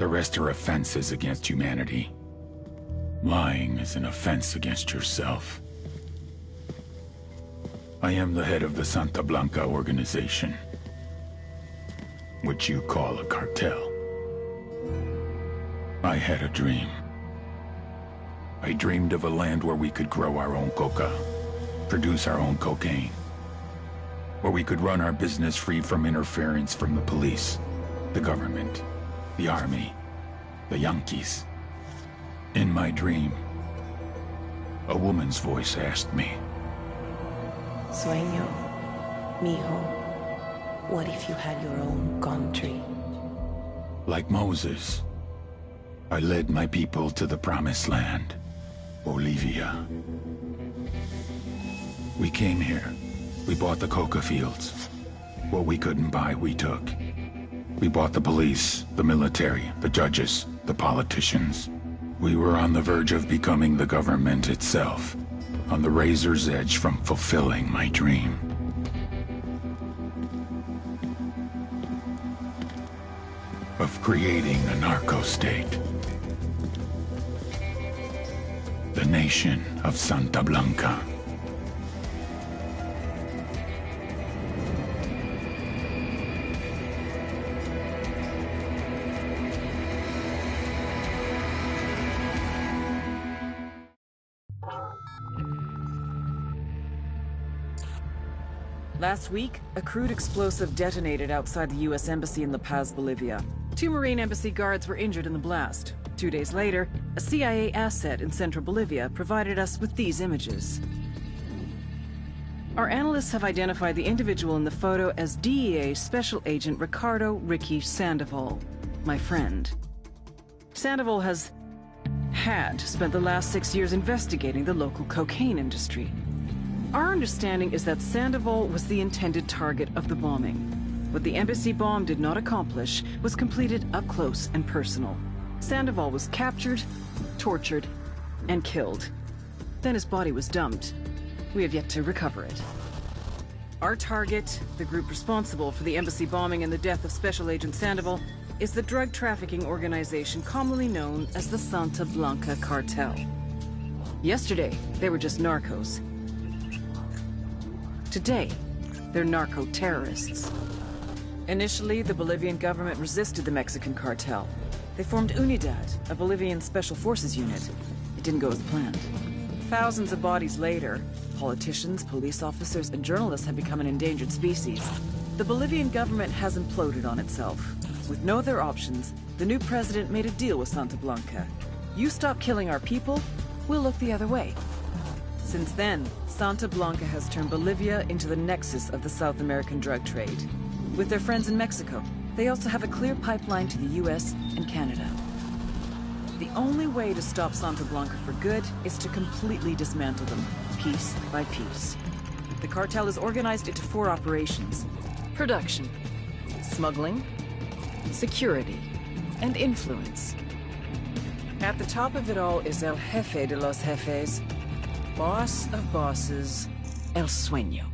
The rest are offenses against humanity. Lying is an offense against yourself. I am the head of the Santa Blanca organization, which you call a cartel. I had a dream. I dreamed of a land where we could grow our own coca, produce our own cocaine, where we could run our business free from interference from the police, the government, the army, the Yankees. In my dream, a woman's voice asked me, Sueño, mijo, what if you had your own country? like Moses, I led my people to the promised land, Bolivia. We came here. We bought the coca fields. What we couldn't buy, we took. We bought the police, the military, the judges, the politicians. We were on the verge of becoming the government itself, on the razor's edge from fulfilling my dream. Of creating a narco-state. The nation of Santa Blanca. Last week, a crude explosive detonated outside the U.S. Embassy in La Paz, Bolivia. 2 Marine Embassy guards were injured in the blast. 2 days later, a CIA asset in central Bolivia provided us with these images. Our analysts have identified the individual in the photo as DEA Special Agent Ricardo Ricky Sandoval, my friend. Sandoval had spent the last 6 years investigating the local cocaine industry. Our understanding is that Sandoval was the intended target of the bombing. What the embassy bomb did not accomplish was completed up close and personal. Sandoval was captured, tortured, and killed. Then his body was dumped. We have yet to recover it. Our target, the group responsible for the embassy bombing and the death of Special Agent Sandoval, is the drug trafficking organization commonly known as the Santa Blanca Cartel. Yesterday, they were just narcos. Today, they're narco-terrorists. Initially, the Bolivian government resisted the Mexican cartel. They formed Unidad, a Bolivian special forces unit. It didn't go as planned. Thousands of bodies later, politicians, police officers, and journalists have become an endangered species. The Bolivian government has imploded on itself. With no other options, the new president made a deal with Santa Blanca. You stop killing our people, we'll look the other way. Since then, Santa Blanca has turned Bolivia into the nexus of the South American drug trade. With their friends in Mexico, they also have a clear pipeline to the US and Canada. The only way to stop Santa Blanca for good is to completely dismantle them, piece by piece. The cartel is organized into 4 operations: production, smuggling, security, and influence. At the top of it all is El Jefe de los Jefes, boss of bosses, El Sueño.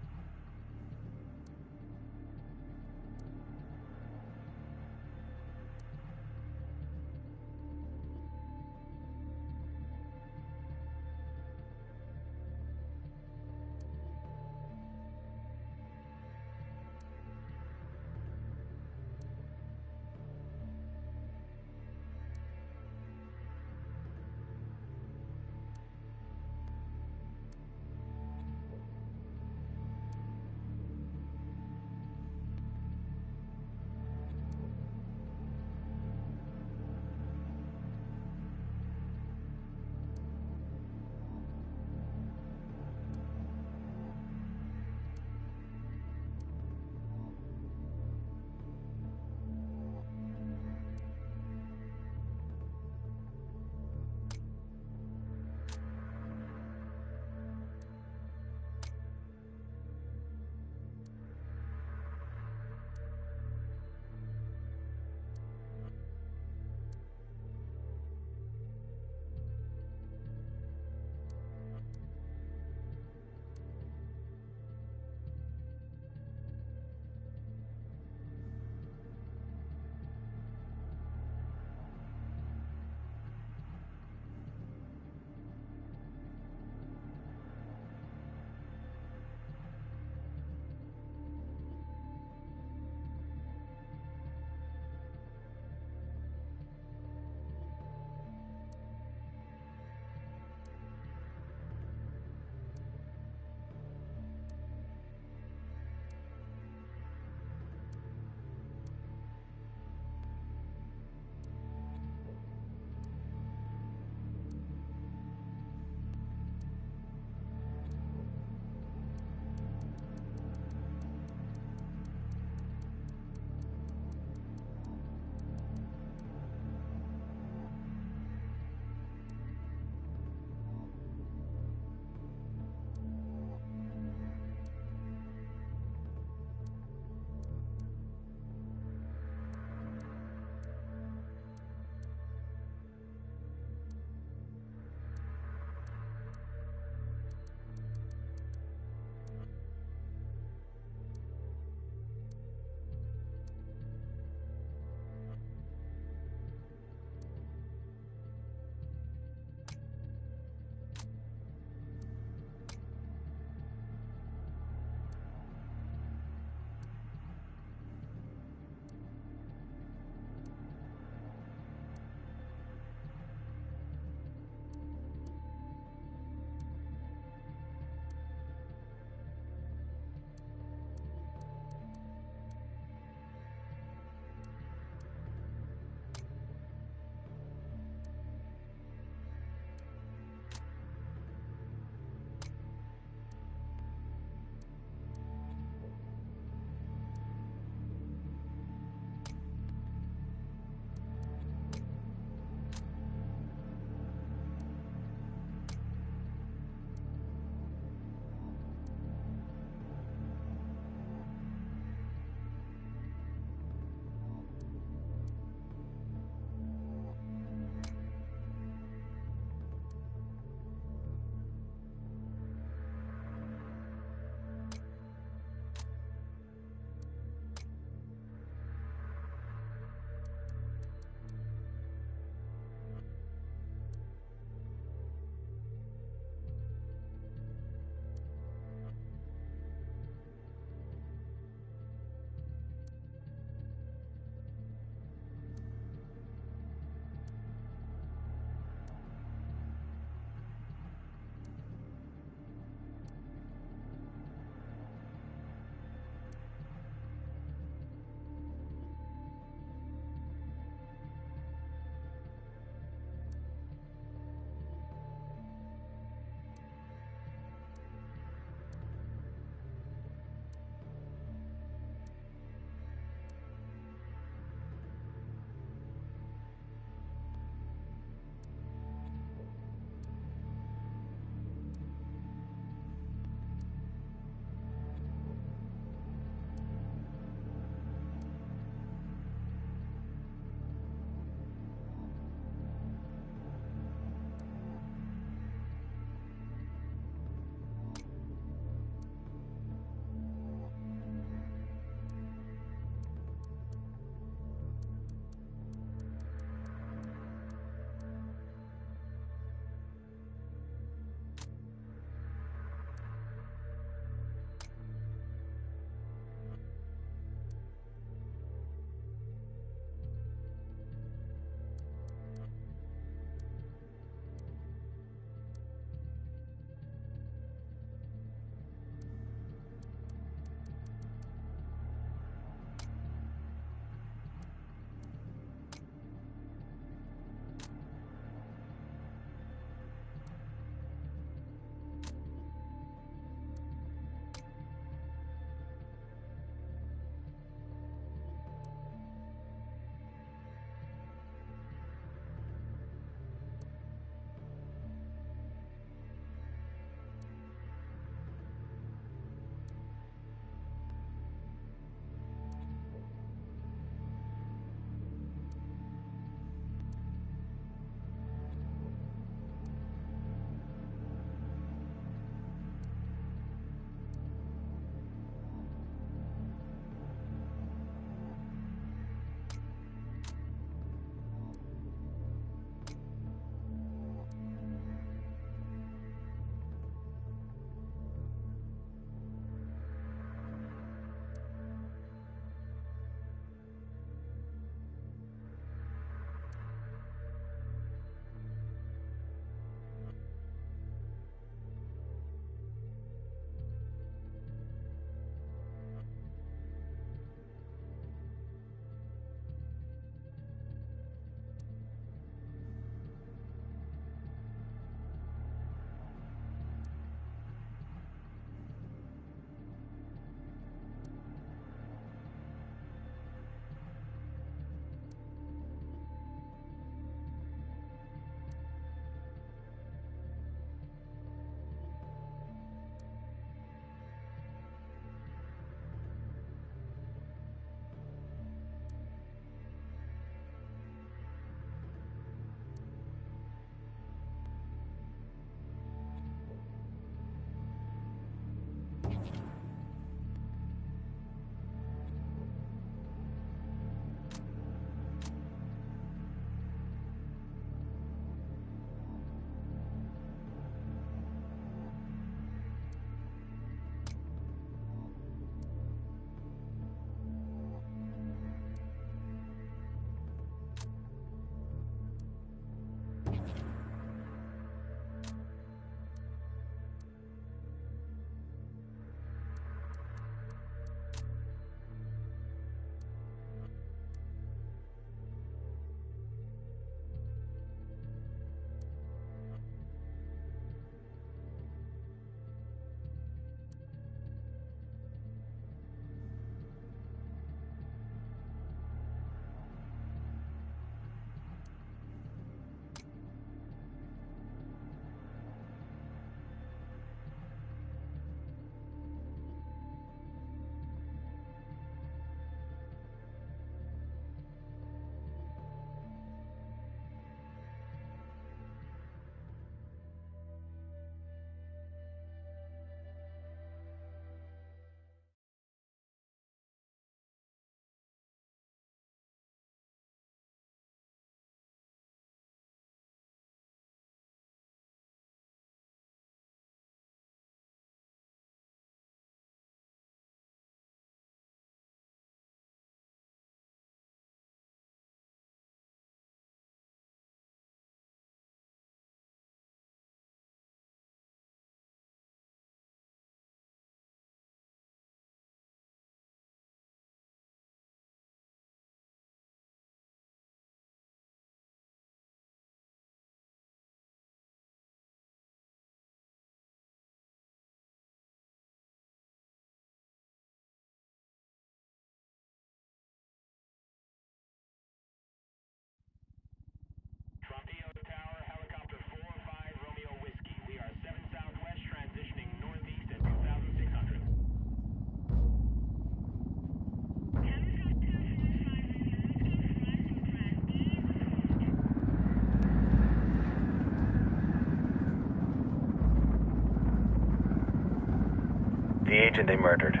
The agent they murdered.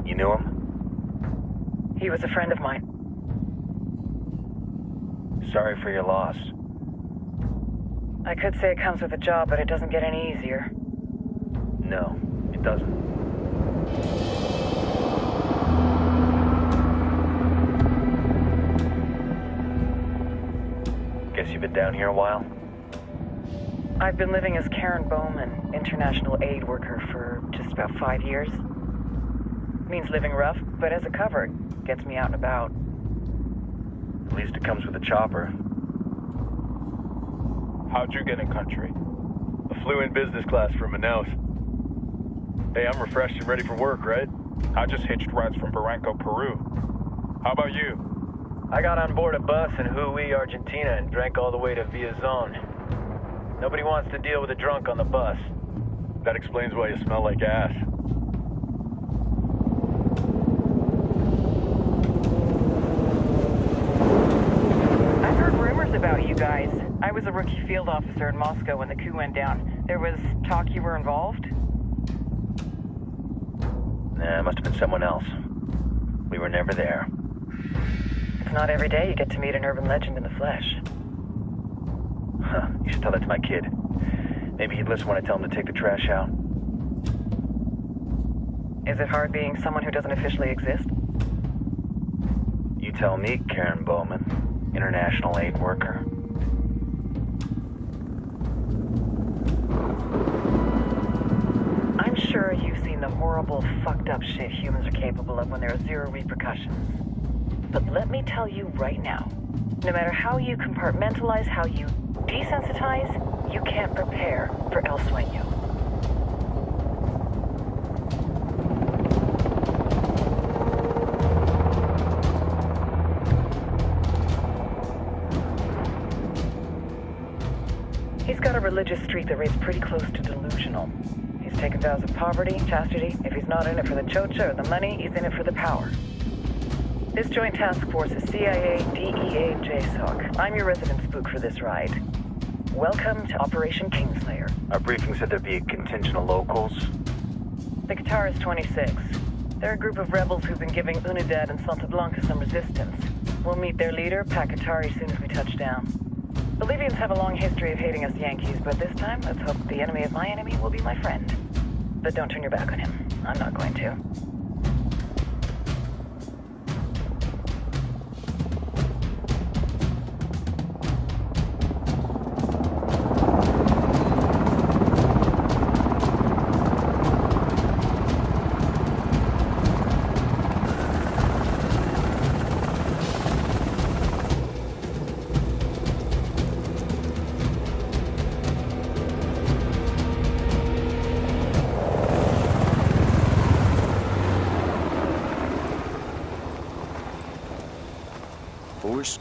You knew him? He was a friend of mine. Sorry for your loss. I could say it comes with a job, but it doesn't get any easier. No, it doesn't. Guess you've been down here a while? I've been living as Karen Bowman, international aid worker, for just about 5 years. Means living rough, but as a cover, it gets me out and about. At least it comes with a chopper. How'd you get in country? I flew in business class from Manaus. Hey, I'm refreshed and ready for work, right? I just hitched rides from Barranco, Peru. How about you? I got on board a bus in Jujuy, Argentina, and drank all the way to Villazon. Nobody wants to deal with a drunk on the bus. That explains why you smell like ass. I've heard rumors about you guys. I was a rookie field officer in Moscow when the coup went down. There was talk you were involved? Nah, it must have been someone else. We were never there. It's not every day you get to meet an urban legend in the flesh. Huh, you should tell that to my kid. Maybe he'd listen when I tell him to take the trash out. Is it hard being someone who doesn't officially exist? You tell me, Karen Bowman, international aid worker. I'm sure you've seen the horrible, fucked up shit humans are capable of when there are zero repercussions. But let me tell you right now, no matter how you compartmentalize, how you desensitize, you can't prepare for El Sueño. He's got a religious streak that rates pretty close to delusional. He's taken vows of poverty, chastity. If he's not in it for the chocha or the money, he's in it for the power. This joint task force is CIA, DEA, and JSOC. I'm your resident spook for this ride. Welcome to Operation Kingslayer. Our briefing said there'd be a contingent of locals. The Guitarist 26. They're a group of rebels who've been giving Unidad and Santa Blanca some resistance. We'll meet their leader, Pakatari, soon as we touch down. Bolivians have a long history of hating us Yankees, but this time, let's hope the enemy of my enemy will be my friend. But don't turn your back on him. I'm not going to.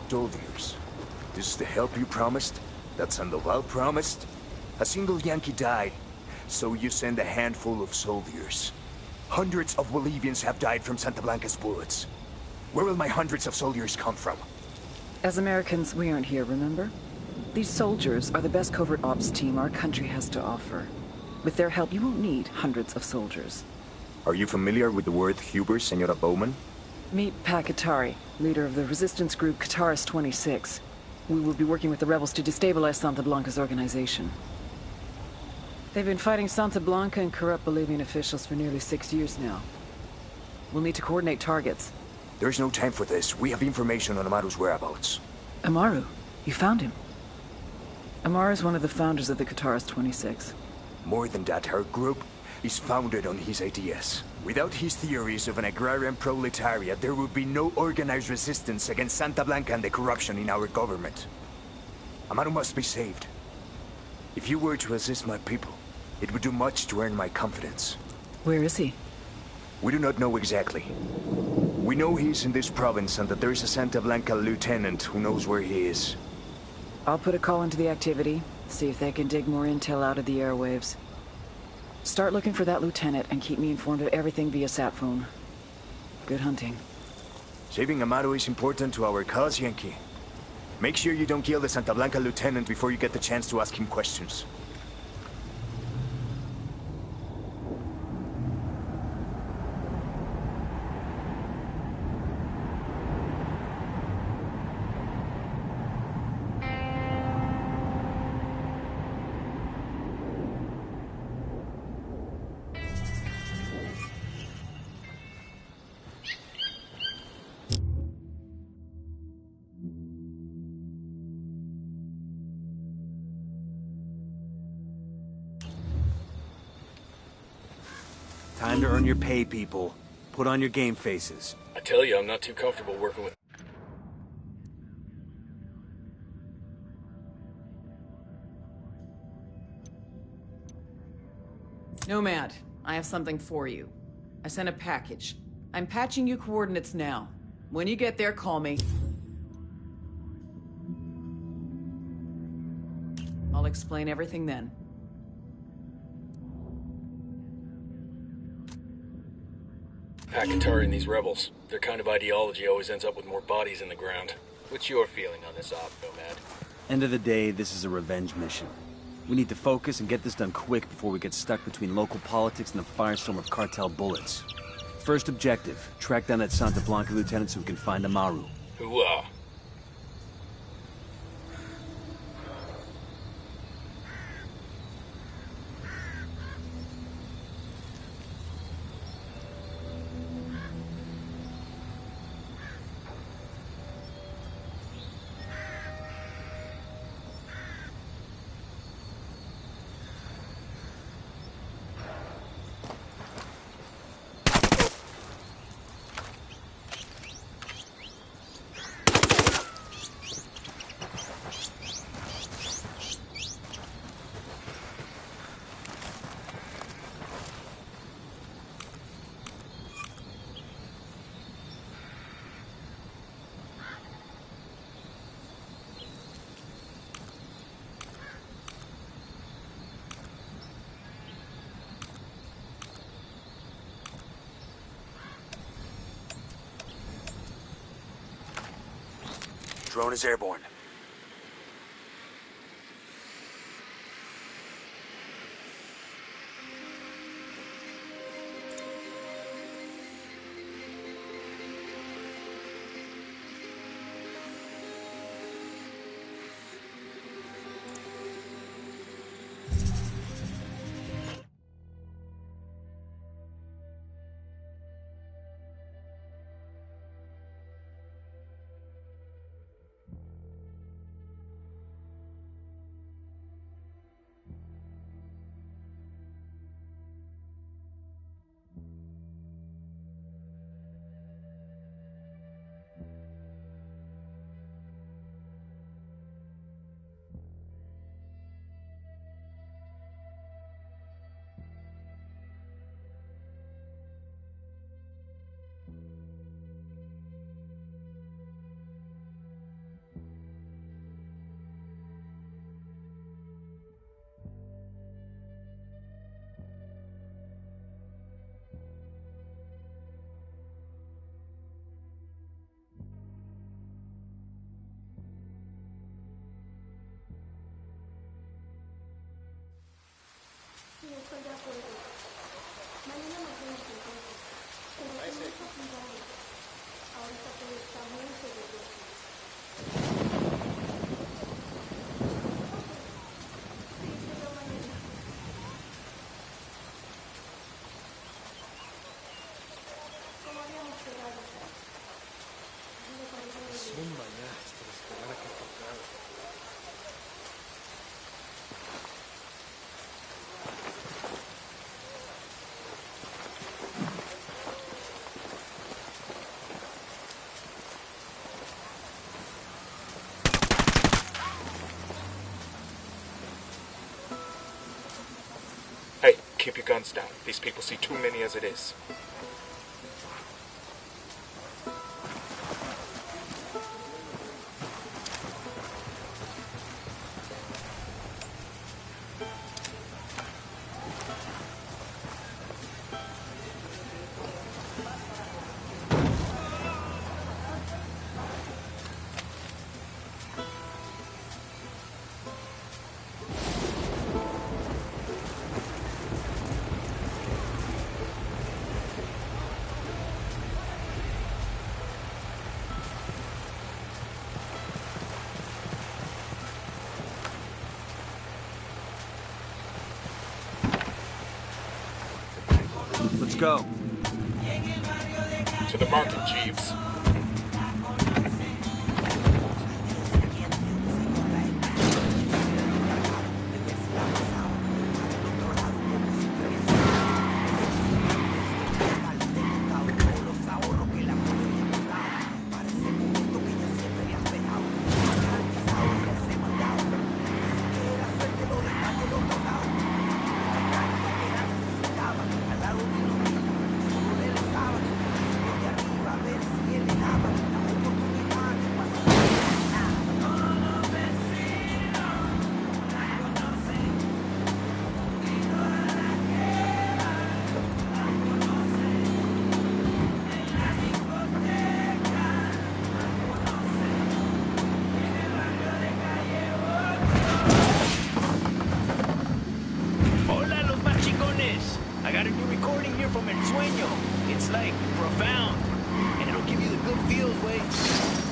Soldiers. This is the help you promised? That Sandoval promised? A single Yankee died, so you send a handful of soldiers. Hundreds of Bolivians have died from Santa Blanca's bullets. Where will my hundreds of soldiers come from? As Americans, we aren't here, remember? These soldiers are the best covert ops team our country has to offer. With their help, you won't need hundreds of soldiers. Are you familiar with the word Huber, Senora Bowman? Meet Pakatari, leader of the resistance group Guitarist 26. We will be working with the rebels to destabilize Santa Blanca's organization. They've been fighting Santa Blanca and corrupt Bolivian officials for nearly 6 years now. We'll need to coordinate targets. There's no time for this. We have information on Amaru's whereabouts. Amaru? You found him? Amaru is one of the founders of the Guitarist 26. More than that, her group is founded on his ideas. Without his theories of an agrarian proletariat, there would be no organized resistance against Santa Blanca and the corruption in our government. Amaru must be saved. If you were to assist my people, it would do much to earn my confidence. Where is he? We do not know exactly. We know he's in this province and that there is a Santa Blanca lieutenant who knows where he is. I'll put a call into the activity, see if they can dig more intel out of the airwaves. Start looking for that lieutenant and keep me informed of everything via sat phone. Good hunting. Saving Amaru is important to our cause, Yankee. Make sure you don't kill the Santa Blanca lieutenant before you get the chance to ask him questions. Time to earn your pay, people. Put on your game faces. I tell you, I'm not too comfortable working with... Nomad, I have something for you. I sent a package. I'm patching you coordinates now. When you get there, call me. I'll explain everything then. Packatari and these rebels. Their kind of ideology always ends up with more bodies in the ground. What's your feeling on this op, Nomad? End of the day, this is a revenge mission. We need to focus and get this done quick before we get stuck between local politics and the firestorm of cartel bullets. First objective, track down that Santa Blanca lieutenant so we can find Amaru. Hooah. Drone is airborne. Sí, estoy de acuerdo. Mañana nos vemos entonces. Pero con mucho cuidado. Ahorita todo está muy seguro. Sí, pero mañana. Como habíamos quedado. Zumba ya, hasta esperar a que tocaba. Hey, keep your guns down. These people see too many as it is. Let's go. To the market, Jeeves. It's like profound. And it'll give you the good feels, way.